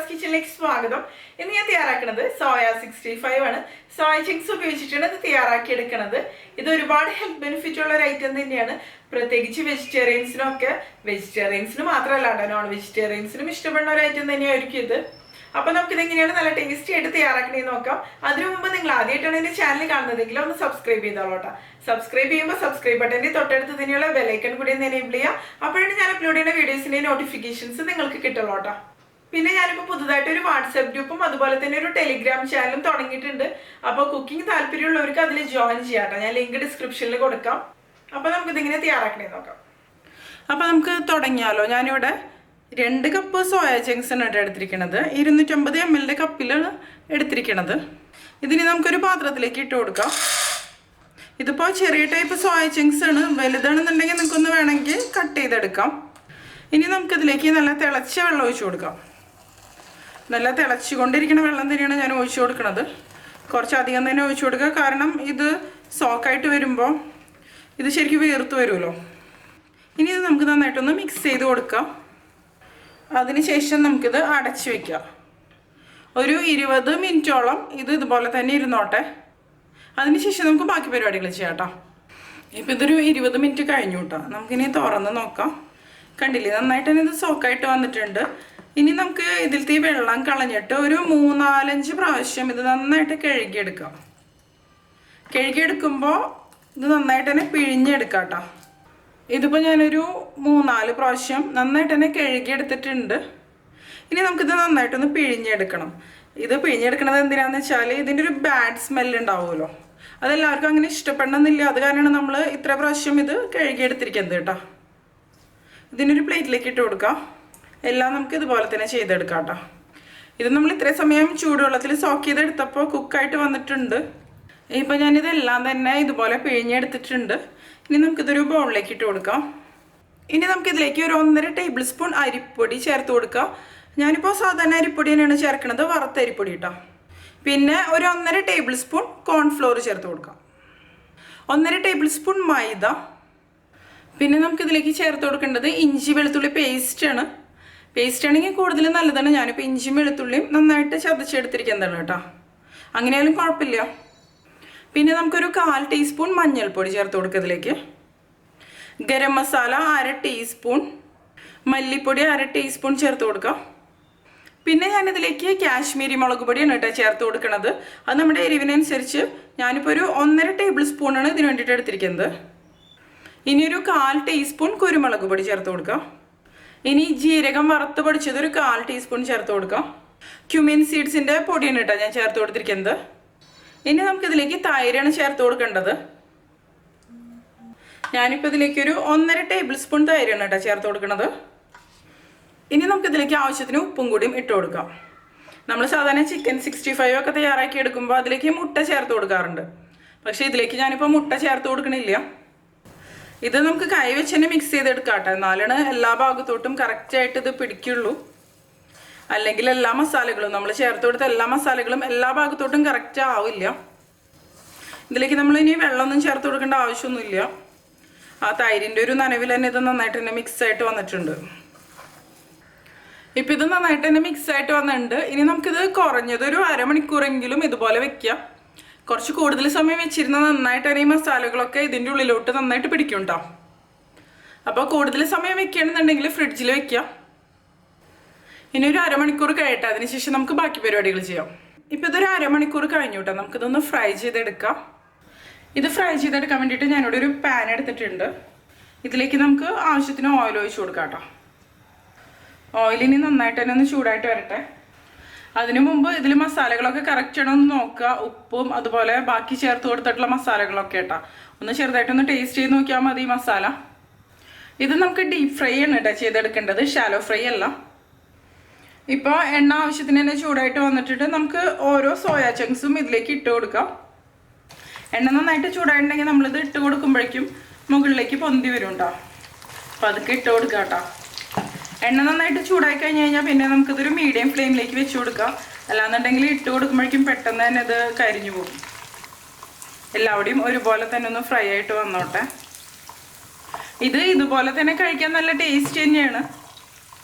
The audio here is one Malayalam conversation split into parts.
നിംഷാസ് കിച്ചണിലേക്ക് സ്വാഗതം. ഇന്ന് ഞാൻ തയ്യാറാക്കുന്നത് സോയ 65 ആണ്. സോയ ചിങ്സ് ഉപയോഗിച്ചിട്ടാണ് ഇത് തയ്യാറാക്കി എടുക്കുന്നത്. ഇത് ഒരുപാട് ഹെൽത്ത് ബെനിഫിറ്റ് ഉള്ള ഒരു ഐറ്റം തന്നെയാണ്. പ്രത്യേകിച്ച് വെജിറ്റേറിയൻസിന് മാത്രമല്ല നോൺ വെജിറ്റേറിയൻസിനും ഇഷ്ടപ്പെടുന്ന ഒരു ഐറ്റം തന്നെയായിരിക്കും ഇത്. അപ്പോൾ നമുക്കിത് എങ്ങനെയാണ് നല്ല ടേസ്റ്റി ആയിട്ട് തയ്യാറാക്കണേന്ന് നോക്കാം. അതിനു മുമ്പ് നിങ്ങൾ ആദ്യമായിട്ടാണ് എൻ്റെ ചാനൽ കാണുന്നതെങ്കിൽ ഒന്ന് സബ്സ്ക്രൈബ് ചെയ്തോളൂട്ടോ. സബ്സ്ക്രൈബ് ചെയ്യുമ്പോൾ സബ്സ്ക്രൈബ് ബട്ടൻ്റെ തൊട്ടടുത്ത് തന്നെയുള്ള ബെലൈക്കൺ കൂടി ഒന്ന് എനേബിൾ ചെയ്യുക. അപ്പോഴാണ് ഞാൻ അപ്ലോഡ് ചെയ്യുന്ന വീഡിയോസിൻ്റെ നോട്ടിഫിക്കേഷൻസ് നിങ്ങൾക്ക് കിട്ടുള്ളൂട്ടോ. പിന്നെ ഞാനിപ്പോൾ പുതുതായിട്ട് ഒരു വാട്സാപ്പ് ഗ്രൂപ്പും അതുപോലെ തന്നെ ഒരു ടെലിഗ്രാം ചാനലും തുടങ്ങിയിട്ടുണ്ട്. അപ്പോൾ കുക്കിംഗ് താല്പര്യമുള്ളവർക്ക് അതിൽ ജോയിൻ ചെയ്യാട്ടോ. ഞാൻ ലിങ്ക് ഡിസ്ക്രിപ്ഷനിൽ കൊടുക്കാം. അപ്പോൾ നമുക്കിതിങ്ങനെ തയ്യാറാക്കണേന്ന് നോക്കാം. അപ്പോൾ നമുക്ക് തുടങ്ങിയാലോ. ഞാനിവിടെ 2 കപ്പ് സോയ ചങ്ക്സ് ആണ് എടുത്തിരിക്കുന്നത്. 250 ml കപ്പിലാണ് എടുത്തിരിക്കുന്നത്. ഇതിന് നമുക്കൊരു പാത്രത്തിലേക്ക് ഇട്ട് കൊടുക്കാം. ഇതിപ്പോൾ ചെറിയ ടൈപ്പ് സോയ ചങ്ക്സ് ആണ്. വലുതാണെന്നുണ്ടെങ്കിൽ നിങ്ങൾക്കൊന്ന് വേണമെങ്കിൽ കട്ട് ചെയ്തെടുക്കാം. ഇനി നമുക്കിതിലേക്ക് നല്ല തിളച്ച വെള്ളം ഒഴിച്ചു കൊടുക്കാം. നല്ല തിളച്ചുകൊണ്ടിരിക്കുന്ന വെള്ളം തന്നെയാണ് ഞാൻ ഒഴിച്ചു കൊടുക്കുന്നത്. കുറച്ചധികം തന്നെ ഒഴിച്ചു കൊടുക്കുക. കാരണം ഇത് സോക്കായിട്ട് വരുമ്പോൾ ഇത് ശരിക്കും വീർത്ത് വരുമല്ലോ. ഇനി ഇത് നമുക്ക് നന്നായിട്ടൊന്ന് മിക്സ് ചെയ്ത് കൊടുക്കാം. അതിനുശേഷം നമുക്കിത് അടച്ചു വയ്ക്കാം. ഒരു 20 മിനിറ്റോളം ഇത് ഇതുപോലെ തന്നെ ഇരുന്നോട്ടെ. അതിനുശേഷം നമുക്ക് ബാക്കി പരിപാടികൾ ചെയ്യാം കേട്ടോ. ഇപ്പം ഇതൊരു 20 മിനിറ്റ് കഴിഞ്ഞു കേട്ടോ. നമുക്കിനി തുറന്ന് നോക്കാം. കണ്ടില്ലേ, നന്നായിട്ട് തന്നെ ഇത് സോക്കായിട്ട് വന്നിട്ടുണ്ട്. ഇനി നമുക്ക് ഇതിലത്തെ ഈ വെള്ളം കളഞ്ഞിട്ട് ഒരു 3-4 പ്രാവശ്യം ഇത് നന്നായിട്ട് കഴുകിയെടുക്കാം. കഴുകിയെടുക്കുമ്പോൾ ഇത് നന്നായിട്ട് തന്നെ പിഴിഞ്ഞെടുക്കാം കേട്ടോ. ഇതിപ്പോൾ ഞാനൊരു 3-4 പ്രാവശ്യം നന്നായിട്ട് തന്നെ കഴുകിയെടുത്തിട്ടുണ്ട്. ഇനി നമുക്കിത് നന്നായിട്ടൊന്ന് പിഴിഞ്ഞെടുക്കണം. ഇത് പിഴിഞ്ഞെടുക്കണത് എന്തിനാന്ന് വെച്ചാൽ ഇതിൻ്റെ ഒരു ബാഡ് സ്മെല്ല് ഉണ്ടാവുമല്ലോ. അതെല്ലാവർക്കും അങ്ങനെ ഇഷ്ടപ്പെടണമെന്നില്ല. അത് കാരണമാണ് നമ്മൾ ഇത്ര പ്രാവശ്യം ഇത് കഴുകിയെടുത്തിരിക്കുന്നത് കേട്ടോ. ഇതിനൊരു പ്ലേറ്റിലേക്ക് ഇട്ട് കൊടുക്കാം. എല്ലാം നമുക്ക് ഇതുപോലെ തന്നെ ചെയ്തെടുക്കാം കേട്ടോ. ഇത് നമ്മൾ ഇത്രയും സമയം ചൂടുവെള്ളത്തിൽ സോക്ക് ചെയ്തെടുത്തപ്പോൾ കുക്കായിട്ട് വന്നിട്ടുണ്ട്. ഇപ്പം ഞാനിതെല്ലാം തന്നെ ഇതുപോലെ പിഴിഞ്ഞെടുത്തിട്ടുണ്ട്. ഇനി നമുക്കിതൊരു ബൗളിലേക്ക് ഇട്ട് കൊടുക്കാം. ഇനി നമുക്കിതിലേക്ക് ഒരു 1.5 ടേബിൾ സ്പൂൺ അരിപ്പൊടി ചേർത്ത് കൊടുക്കാം. ഞാനിപ്പോൾ സാധാരണ അരിപ്പൊടി തന്നെയാണ് ചേർക്കുന്നത്, വറുത്ത അരിപ്പൊടി കേട്ടോ. പിന്നെ ഒരു 1.5 ടേബിൾ സ്പൂൺ കോൺഫ്ലോർ ചേർത്ത് കൊടുക്കാം. 1.5 ടേബിൾ സ്പൂൺ മൈദ. പിന്നെ നമുക്കിതിലേക്ക് ചേർത്ത് കൊടുക്കേണ്ടത് ഇഞ്ചി വെളുത്തുള്ളി പേസ്റ്റാണ്. പേസ്റ്റ് ആണെങ്കിൽ കൂടുതൽ നല്ലതാണ്. ഞാനിപ്പോൾ ഇഞ്ചിയും വെളുത്തുള്ളിയും നന്നായിട്ട് ചതച്ചെടുത്തിരിക്കുന്നതാണ് കേട്ടോ. അങ്ങനെയായാലും കുഴപ്പമില്ല. പിന്നെ നമുക്കൊരു 1/4 ടീസ്പൂൺ മഞ്ഞൾപ്പൊടി ചേർത്ത് കൊടുക്കുക. ഇതിലേക്ക് ഗരം മസാല 1/2 ടീസ്പൂൺ, മല്ലിപ്പൊടി 1/2 ടീസ്പൂൺ ചേർത്ത് കൊടുക്കാം. പിന്നെ ഞാനിതിലേക്ക് കാശ്മീരി മുളക് പൊടിയാണ് കേട്ടോ ചേർത്ത് കൊടുക്കുന്നത്. അത് നമ്മുടെ എരിവിനനുസരിച്ച് ഞാനിപ്പോൾ ഒരു 1.5 ടേബിൾ സ്പൂണാണ് ഇതിന് വേണ്ടിയിട്ട് എടുത്തിരിക്കുന്നത്. ഇനി ഒരു 1/4 ടീസ്പൂൺ കുരുമുളക് പൊടി ചേർത്ത് കൊടുക്കാം. ഇനി ജീരകം വറുത്ത് പൊടിച്ചത് ഒരു 1/4 ടീസ്പൂൺ ചേർത്ത് കൊടുക്കാം. ക്യുമിൻ സീഡ്സിൻ്റെ പൊടിയാണ് കേട്ടോ ഞാൻ ചേർത്ത് കൊടുത്തിരിക്കുന്നത്. ഇനി നമുക്കിതിലേക്ക് തൈരാണ് ചേർത്ത് കൊടുക്കേണ്ടത്. ഞാനിപ്പോൾ ഇതിലേക്ക് ഒരു 1.5 ടേബിൾ സ്പൂൺ തൈരാണ് കേട്ടോ ചേർത്ത് കൊടുക്കുന്നത്. ഇനി നമുക്കിതിലേക്ക് ആവശ്യത്തിന് ഉപ്പും കൂടിയും ഇട്ട് കൊടുക്കാം. നമ്മൾ സാധാരണ ചിക്കൻ 65 ഒക്കെ തയ്യാറാക്കി എടുക്കുമ്പോൾ അതിലേക്ക് മുട്ട ചേർത്ത് കൊടുക്കാറുണ്ട്. പക്ഷേ ഇതിലേക്ക് ഞാനിപ്പോൾ മുട്ട ചേർത്ത് കൊടുക്കണില്ല. ഇത് നമുക്ക് കൈ വെച്ച് തന്നെ മിക്സ് ചെയ്തെടുക്കാം കേട്ടോ. എന്നാലാണ് എല്ലാ ഭാഗത്തോട്ടും കറക്റ്റായിട്ട് ഇത് പിടിക്കുള്ളൂ. അല്ലെങ്കിൽ എല്ലാ മസാലകളും നമ്മൾ ചേർത്ത് കൊടുത്ത എല്ലാ മസാലകളും എല്ലാ ഭാഗത്തോട്ടും കറക്റ്റ് ആവില്ല. ഇതിലേക്ക് നമ്മൾ ഇനി വെള്ളമൊന്നും ചേർത്ത് കൊടുക്കേണ്ട ആവശ്യമൊന്നുമില്ല. ആ തൈരിൻ്റെ ഒരു നനവിൽ തന്നെ ഇത് നന്നായിട്ട് തന്നെ മിക്സായിട്ട് വന്നിട്ടുണ്ട്. ഇപ്പം ഇത് നന്നായിട്ട് തന്നെ മിക്സായിട്ട് വന്നിട്ടുണ്ട്. ഇനി നമുക്കിത് കുറഞ്ഞത് ഒരു അരമണിക്കൂറെങ്കിലും ഇതുപോലെ വെക്കാം. കുറച്ച് കൂടുതൽ സമയം വെച്ചിരുന്നാൽ നന്നായിട്ട് തന്നെ ഈ മസാലകളൊക്കെ ഇതിൻ്റെ ഉള്ളിലോട്ട് നന്നായിട്ട് പിടിക്കും കേട്ടോ. അപ്പോൾ കൂടുതൽ സമയം വെക്കുകയാണെന്നുണ്ടെങ്കിൽ ഫ്രിഡ്ജിൽ വെക്കാം. ഇനി ഒരു അരമണിക്കൂർ കഴിയട്ടെ. അതിനുശേഷം നമുക്ക് ബാക്കി പരിപാടികൾ ചെയ്യാം. ഇപ്പോൾ ഇതൊരു അരമണിക്കൂർ കഴിഞ്ഞു കേട്ടോ. നമുക്കിതൊന്ന് ഫ്രൈ ചെയ്തെടുക്കാം. ഇത് ഫ്രൈ ചെയ്തെടുക്കാൻ വേണ്ടിയിട്ട് ഞാനിവിടെ ഒരു പാൻ എടുത്തിട്ടുണ്ട്. ഇതിലേക്ക് നമുക്ക് ആവശ്യത്തിന് ഓയിൽ ഒഴിച്ച് കൊടുക്കാം കേട്ടോ. ഓയിലിനി നന്നായിട്ട് തന്നെ ഒന്ന് ചൂടായിട്ട് വരട്ടെ. അതിനു മുമ്പ് ഇതിൽ മസാലകളൊക്കെ കറക്റ്റ് ആണോ എന്ന് നോക്കുക. ഉപ്പും അതുപോലെ ബാക്കി ചേർത്ത് കൊടുത്തിട്ടുള്ള മസാലകളൊക്കെ കേട്ടോ. ഒന്ന് ചെറുതായിട്ടൊന്ന് ടേസ്റ്റ് ചെയ്ത് നോക്കിയാൽ മതി ഈ മസാല. ഇത് നമുക്ക് ഡീപ്പ് ഫ്രൈ ആണ് കേട്ടോ ചെയ്തെടുക്കേണ്ടത്, ഷാലോ ഫ്രൈ അല്ല. ഇപ്പോൾ എണ്ണ ആവശ്യത്തിന് തന്നെ ചൂടായിട്ട് വന്നിട്ട് നമുക്ക് ഓരോ സോയ ചങ്ക്സും ഇതിലേക്ക് ഇട്ട് കൊടുക്കാം. എണ്ണ നന്നായിട്ട് ചൂടായിട്ടുണ്ടെങ്കിൽ നമ്മളിത് ഇട്ട് കൊടുക്കുമ്പോഴേക്കും മുകളിലേക്ക് പൊന്തി വരും കേട്ടോ. അപ്പോൾ അതൊക്കെ ഇട്ട് കൊടുക്കാം കേട്ടോ. എണ്ണ നന്നായിട്ട് ചൂടായി കഴിഞ്ഞ് കഴിഞ്ഞാൽ പിന്നെ നമുക്കിതൊരു മീഡിയം ഫ്ലെയിമിലേക്ക് വെച്ച് കൊടുക്കാം. അല്ലാന്നുണ്ടെങ്കിൽ ഇട്ട് കൊടുക്കുമ്പോഴേക്കും പെട്ടെന്ന് തന്നെ ഇത് കരിഞ്ഞു പോകും. എല്ലാവരുടെയും ഒരുപോലെ തന്നെ ഒന്ന് ഫ്രൈ ആയിട്ട് വന്നോട്ടെ. ഇത് ഇതുപോലെ തന്നെ കഴിക്കാൻ നല്ല ടേസ്റ്റ് തന്നെയാണ്.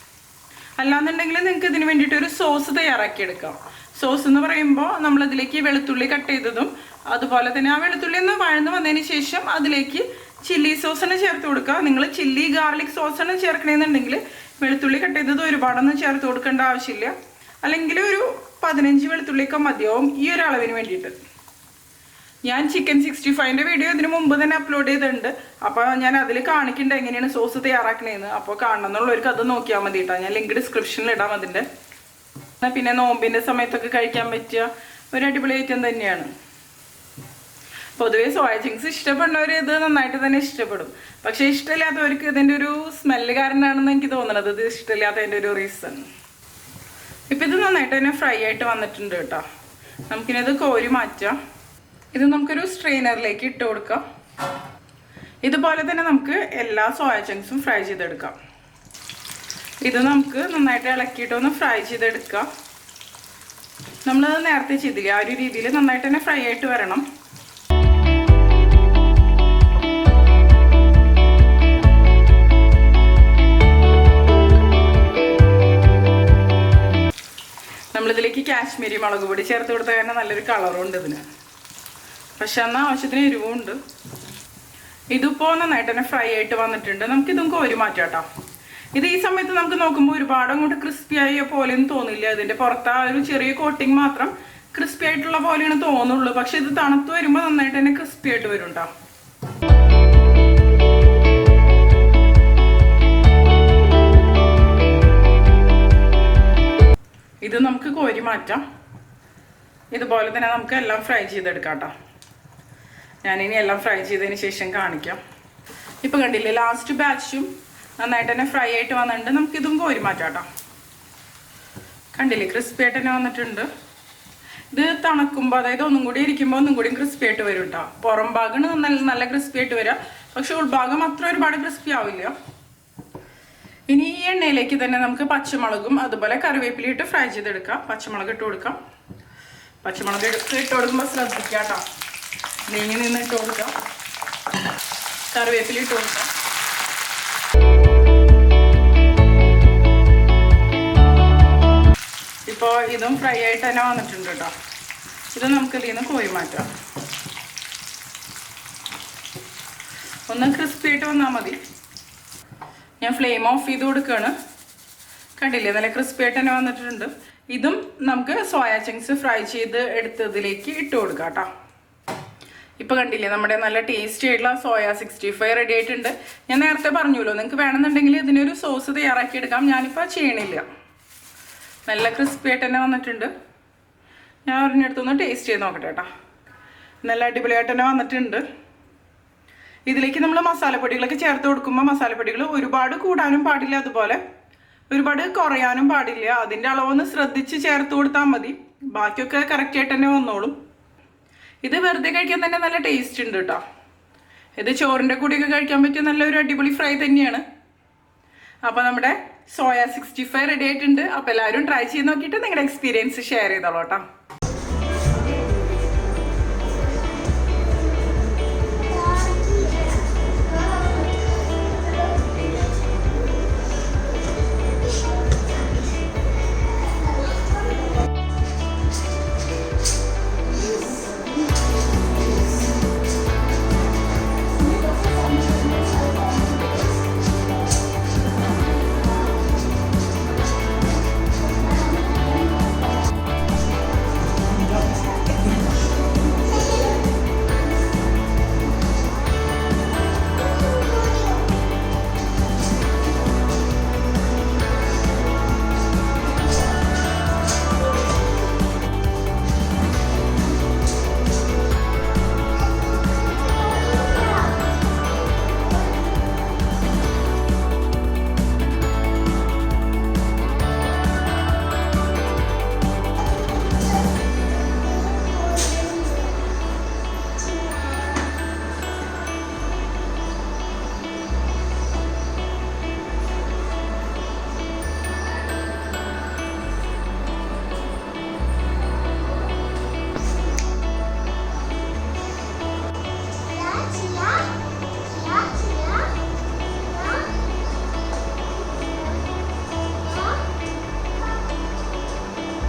അല്ലാന്നുണ്ടെങ്കിൽ നിങ്ങൾക്ക് ഇതിന് വേണ്ടിയിട്ട് ഒരു സോസ് തയ്യാറാക്കിയെടുക്കാം. സോസ് എന്ന് പറയുമ്പോൾ നമ്മളിതിലേക്ക് വെളുത്തുള്ളി കട്ട് ചെയ്തതും അതുപോലെ തന്നെ ആ വെളുത്തുള്ളി ഒന്ന് വഴന്ന് വന്നതിന് ശേഷം അതിലേക്ക് ചില്ലി സോസാണ് ചേർത്ത് കൊടുക്കുക. നിങ്ങൾ ചില്ലി ഗാർലിക് സോസാണ് ചേർക്കണമെന്നുണ്ടെങ്കിൽ വെളുത്തുള്ളി കട്ട് ചെയ്തത് ഒരുപാടൊന്നും ചേർത്ത് കൊടുക്കേണ്ട ആവശ്യമില്ല. അല്ലെങ്കിൽ ഒരു 15 വെളുത്തുള്ളിയൊക്കെ മതിയാവും ഈ ഒരു അളവിന് വേണ്ടിയിട്ട്. ഞാൻ ചിക്കൻ 65ൻ്റെ വീഡിയോ ഇതിന് മുമ്പ് തന്നെ അപ്ലോഡ് ചെയ്തിട്ടുണ്ട്. അപ്പോൾ ഞാൻ അതിൽ കാണിക്കുന്നുണ്ട് എങ്ങനെയാണ് സോസ് തയ്യാറാക്കണേന്ന്. അപ്പോൾ കാണണം എന്നുള്ളവർക്ക് അത് നോക്കിയാൽ മതി കേട്ടോ. ഞാൻ ലിങ്ക് ഡിസ്ക്രിപ്ഷനിൽ ഇടാം അതിൻ്റെ. പിന്നെ നോമ്പിൻ്റെ സമയത്തൊക്കെ കഴിക്കാൻ പറ്റിയ ഒരു അടിപൊളി ഐറ്റം തന്നെയാണ്. പൊതുവേ സോയ ചിങ്സ് ഇഷ്ടപ്പെടുന്നവർ ഇത് നന്നായിട്ട് തന്നെ ഇഷ്ടപ്പെടും. പക്ഷെ ഇഷ്ടമില്ലാത്തവർക്ക് ഇതിൻ്റെ ഒരു സ്മെല്ല് കാരണമാണെന്ന് എനിക്ക് തോന്നുന്നത്. ഇത് ഇഷ്ടമില്ലാത്തതിൻ്റെ ഒരു റീസൺ. ഇപ്പം ഇത് നന്നായിട്ട് തന്നെ ഫ്രൈ ആയിട്ട് വന്നിട്ടുണ്ട് കേട്ടോ. നമുക്കിനിത് കോരി മാറ്റാം. ഇത് നമുക്കൊരു സ്ട്രെയിനറിലേക്ക് ഇട്ട് കൊടുക്കാം. ഇതുപോലെ തന്നെ നമുക്ക് എല്ലാ സോയ ചങ്ക്സും ഫ്രൈ ചെയ്തെടുക്കാം. ഇത് നമുക്ക് നന്നായിട്ട് ഇളക്കിയിട്ടൊന്ന് ഫ്രൈ ചെയ്തെടുക്കാം. നമ്മളത് നേരത്തെ ചെയ്തില്ല ആ ഒരു രീതിയിൽ നന്നായിട്ട് തന്നെ ഫ്രൈ ആയിട്ട് വരണം. നമ്മളിതിലേക്ക് കാശ്മീരി മുളക് പൊടി ചേർത്ത് കൊടുത്ത കാരണം നല്ലൊരു കളറും ഉണ്ട് ഇതിന്. പക്ഷെ എന്നാൽ ആവശ്യത്തിന് എരിവുണ്ട്. ഇതിപ്പോൾ നന്നായിട്ട് തന്നെ ഫ്രൈ ആയിട്ട് വന്നിട്ടുണ്ട്. നമുക്കിതും കോരി മാറ്റാം കേട്ടോ. ഇത് ഈ സമയത്ത് നമുക്ക് നോക്കുമ്പോൾ ഒരുപാട് അങ്ങോട്ട് ക്രിസ്പി ആയ പോലെയൊന്നും തോന്നില്ല. ഇതിൻ്റെ പുറത്ത് ആ ഒരു ചെറിയ കോട്ടിങ് മാത്രം ക്രിസ്പി ആയിട്ടുള്ള പോലെയാണ് തോന്നുള്ളൂ. പക്ഷെ ഇത് തണുത്ത് വരുമ്പോൾ നന്നായിട്ട് തന്നെ ക്രിസ്പി ആയിട്ട് വരും കേട്ടോ. ഇത് നമുക്ക് കോരി മാറ്റാം. ഇതുപോലെ തന്നെ നമുക്ക് എല്ലാം ഫ്രൈ ചെയ്തെടുക്കാം കേട്ടോ. ഞാനിനി എല്ലാം ഫ്രൈ ചെയ്തതിന് ശേഷം കാണിക്കാം. ഇപ്പം കണ്ടില്ലേ ലാസ്റ്റ് ബാച്ചും നന്നായിട്ട് തന്നെ ഫ്രൈ ആയിട്ട് വന്നിട്ടുണ്ട്. നമുക്കിതും കോരി മാറ്റാം കേട്ടോ. കണ്ടില്ലേ ക്രിസ്പി ആയിട്ട് തന്നെ വന്നിട്ടുണ്ട്. ഇത് തണുക്കുമ്പോൾ അതായത് ഒന്നും കൂടി ഇരിക്കുമ്പോൾ ഒന്നും കൂടി ക്രിസ്പി ആയിട്ട് വരും കേട്ടോ. പുറം ഭാഗമാണ് നല്ല ക്രിസ്പി ആയിട്ട് വരിക. പക്ഷെ ഉൾഭാഗം അത്ര ഒരുപാട് ക്രിസ്പി ആവില്ല. ഇനി ഈ എണ്ണയിലേക്ക് തന്നെ നമുക്ക് പച്ചമുളകും അതുപോലെ കറിവേപ്പില ഇട്ട് ഫ്രൈ ചെയ്തെടുക്കാം. പച്ചമുളക് ഇട്ട് കൊടുക്കാം. പച്ചമുളക് ഇട്ട് കൊടുക്കുമ്പോൾ ശ്രദ്ധിക്കാം കേട്ടോ. നീങ്ങി നിന്ന് ഇട്ട് കൊടുക്കാം. കറിവേപ്പില ഇട്ട് കൊടുക്കാം. ഇപ്പോൾ ഇതും ഫ്രൈ ആയിട്ട് തന്നെ വന്നിട്ടുണ്ട് കേട്ടോ. ഇത് നമുക്ക് ഇതിൽ നിന്ന് കോരി മാറ്റാം. ഒന്ന് ക്രിസ്പി ആയിട്ട് വന്നാൽ മതി. ഞാൻ ഫ്ലെയിം ഓഫ് ചെയ്ത് കൊടുക്കുകയാണ്. കണ്ടില്ലേ നല്ല ക്രിസ്പി ആയിട്ട് തന്നെ വന്നിട്ടുണ്ട്. ഇതും നമുക്ക് സോയ ചങ്ക്സ് ഫ്രൈ ചെയ്ത് എടുത്തതിലേക്ക് ഇട്ട് കൊടുക്കാം കേട്ടോ. ഇപ്പോൾ കണ്ടില്ലേ നമ്മുടെ നല്ല ടേസ്റ്റി ആയിട്ടുള്ള സോയ 65 റെഡി ആയിട്ടുണ്ട്. ഞാൻ നേരത്തെ പറഞ്ഞല്ലോ നിങ്ങൾക്ക് വേണമെന്നുണ്ടെങ്കിൽ ഇതിനൊരു സോസ് തയ്യാറാക്കി എടുക്കാം. ഞാനിപ്പോൾ ചെയ്യണില്ല. നല്ല ക്രിസ്പി ആയിട്ട് തന്നെ വന്നിട്ടുണ്ട്. ഞാൻ ഒരെണ്ണടുത്തൊന്ന് ടേസ്റ്റ് ചെയ്ത് നോക്കട്ടെ കേട്ടോ. നല്ല അടിപൊളിയായിട്ട് തന്നെ വന്നിട്ടുണ്ട്. ഇതിലേക്ക് നമ്മൾ മസാലപ്പൊടികളൊക്കെ ചേർത്ത് കൊടുക്കുമ്പോൾ മസാലപ്പൊടികൾ ഒരുപാട് കൂടാനും പാടില്ല, അതുപോലെ ഒരുപാട് കുറയാനും പാടില്ല. അതിൻ്റെ അളവൊന്ന് ശ്രദ്ധിച്ച് ചേർത്ത് കൊടുത്താൽ മതി. ബാക്കിയൊക്കെ കറക്റ്റായിട്ട് തന്നെ വന്നോളും. ഇത് വെറുതെ കഴിക്കാൻ തന്നെ നല്ല ടേസ്റ്റ് ഉണ്ട് കേട്ടോ. ഇത് ചോറിൻ്റെ കൂടെയൊക്കെ കഴിക്കാൻ പറ്റിയ നല്ലൊരു അടിപൊളി ഫ്രൈ തന്നെയാണ്. അപ്പോൾ നമ്മുടെ സോയ 65 റെഡി ആയിട്ടുണ്ട്. അപ്പോൾ എല്ലാവരും ട്രൈ ചെയ്ത് നോക്കിയിട്ട് നിങ്ങളുടെ എക്സ്പീരിയൻസ് ഷെയർ ചെയ്തോളൂ കേട്ടോ.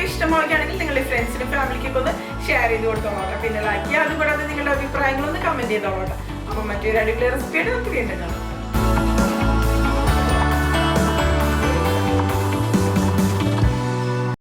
ഇഷ്ടമാവുകയാണെങ്കിൽ നിങ്ങളുടെ ഫ്രണ്ട്സിനും ഫാമിലിക്കൊക്കെ ഒന്ന് ഷെയർ ചെയ്ത് കൊടുത്തോളാം. പിന്നെ ലൈക്ക് ചെയ്യുക. അതുകൂടാതെ നിങ്ങളുടെ അഭിപ്രായങ്ങളൊന്ന് കമൻറ്റ് ചെയ്തോളാം. അപ്പം മറ്റൊരു അടിപൊളി റെസിപ്പിയായിട്ട് നമുക്ക് വീണ്ടും കാണാം.